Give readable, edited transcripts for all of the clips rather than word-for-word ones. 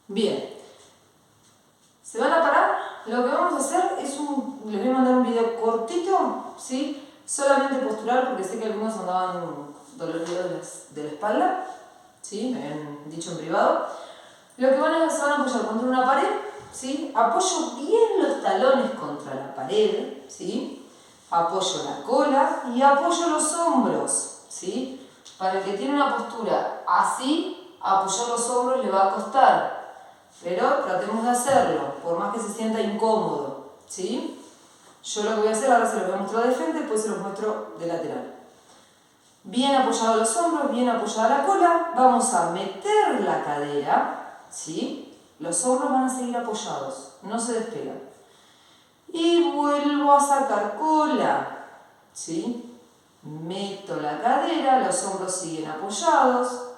Bien. ¿Se van a parar? Lo que vamos a hacer es les voy a mandar un video cortito, ¿sí? Solamente postural, porque sé que algunos andaban doloridos de la espalda, ¿sí? Me habían dicho en privado. Lo que van a hacer, se van a apoyar contra una pared, ¿sí? Apoyo bien los talones contra la pared, ¿sí? Apoyo la cola y apoyo los hombros, ¿sí? Para el que tiene una postura así, apoyar los hombros le va a costar. Pero tratemos de hacerlo, por más que se sienta incómodo, ¿sí? Yo lo que voy a hacer, ahora se los voy a mostrar de frente, después se los muestro de lateral. Bien apoyados los hombros, bien apoyada la cola, vamos a meter la cadera, ¿sí? Los hombros van a seguir apoyados, no se despegan. Y vuelvo a sacar cola, ¿sí? Meto la cadera, los hombros siguen apoyados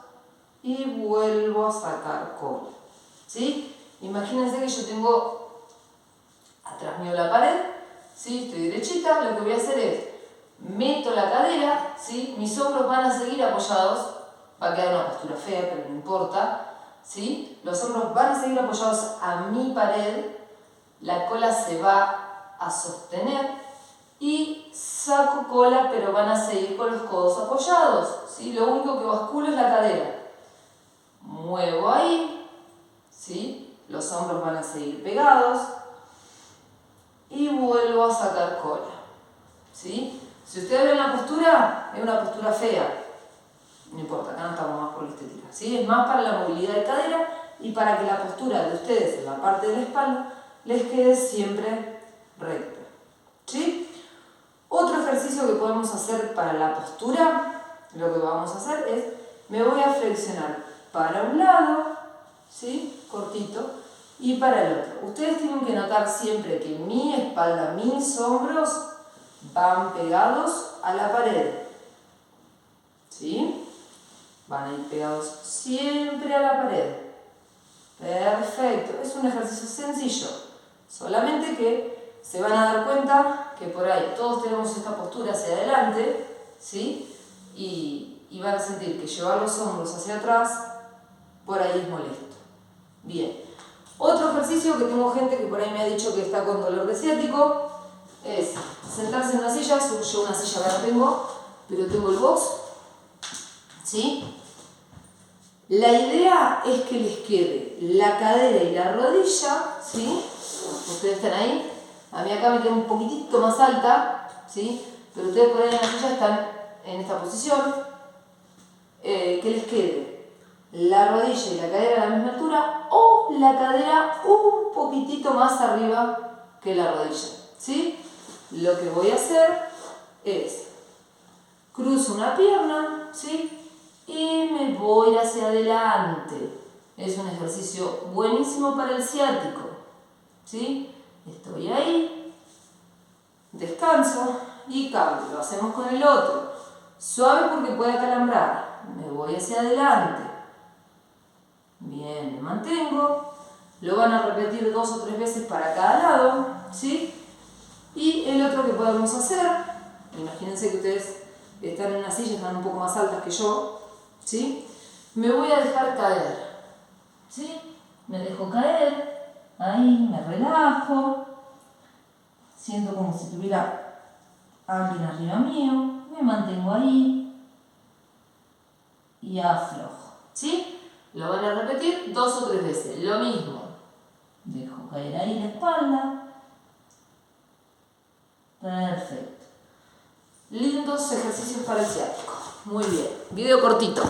y vuelvo a sacar cola. ¿Sí? Imagínense que yo tengo atrás mío la pared, ¿sí? Estoy derechita, lo que voy a hacer es meto la cadera, ¿sí? Mis hombros van a seguir apoyados, va a quedar una postura fea, pero no importa, ¿sí? Los hombros van a seguir apoyados a mi pared, la cola se va a sostener y saco cola, pero van a seguir con los codos apoyados, ¿sí? Lo único que basculo es la cadera. Muevo ahí. ¿Sí? Los hombros van a seguir pegados y vuelvo a sacar cola, ¿sí? Si ustedes ven la postura, es una postura fea, no importa, acá no estamos más por la estética, ¿sí? Es más para la movilidad de cadera y para que la postura de ustedes en la parte de la espalda les quede siempre recta, ¿sí? Otro ejercicio que podemos hacer para la postura, lo que vamos a hacer es, me voy a flexionar para un lado, ¿sí? Cortito, y para el otro. Ustedes tienen que notar siempre que mi espalda, mis hombros van pegados a la pared, ¿sí? Van a ir pegados siempre a la pared. Perfecto, es un ejercicio sencillo, solamente que se van a dar cuenta que por ahí todos tenemos esta postura hacia adelante, ¿sí? Y van a sentir que llevar los hombros hacia atrás por ahí es molesto. Bien, otro ejercicio que tengo gente que por ahí me ha dicho que está con dolor de ciático es sentarse en una silla. Yo una silla ahora no tengo, pero tengo el box, ¿sí? La idea es que les quede la cadera y la rodilla, ¿sí? Ustedes están ahí, a mí acá me queda un poquitito más alta, ¿sí? Pero ustedes por ahí en la silla están en esta posición, que les quede la rodilla y la cadera a la misma altura o la cadera un poquitito más arriba que la rodilla, ¿sí? Lo que voy a hacer es cruzo una pierna, ¿sí? Y me voy hacia adelante. Es un ejercicio buenísimo para el ciático, ¿sí? Estoy ahí, descanso y cambio. Lo hacemos con el otro. Suave porque puede acalambrar. Me voy hacia adelante. Bien, me mantengo. Lo van a repetir 2 o 3 veces para cada lado, ¿sí? Y el otro que podemos hacer, imagínense que ustedes están en una silla, están un poco más altas que yo, ¿sí? Me voy a dejar caer, ¿sí? Me dejo caer, ahí me relajo, siento como si tuviera alguien arriba mío, me mantengo ahí y aflojo, ¿sí? Lo van a repetir 2 o 3 veces, lo mismo. Dejo caer ahí la espalda. Perfecto. Lindos ejercicios para el ciático. Muy bien. Video cortito.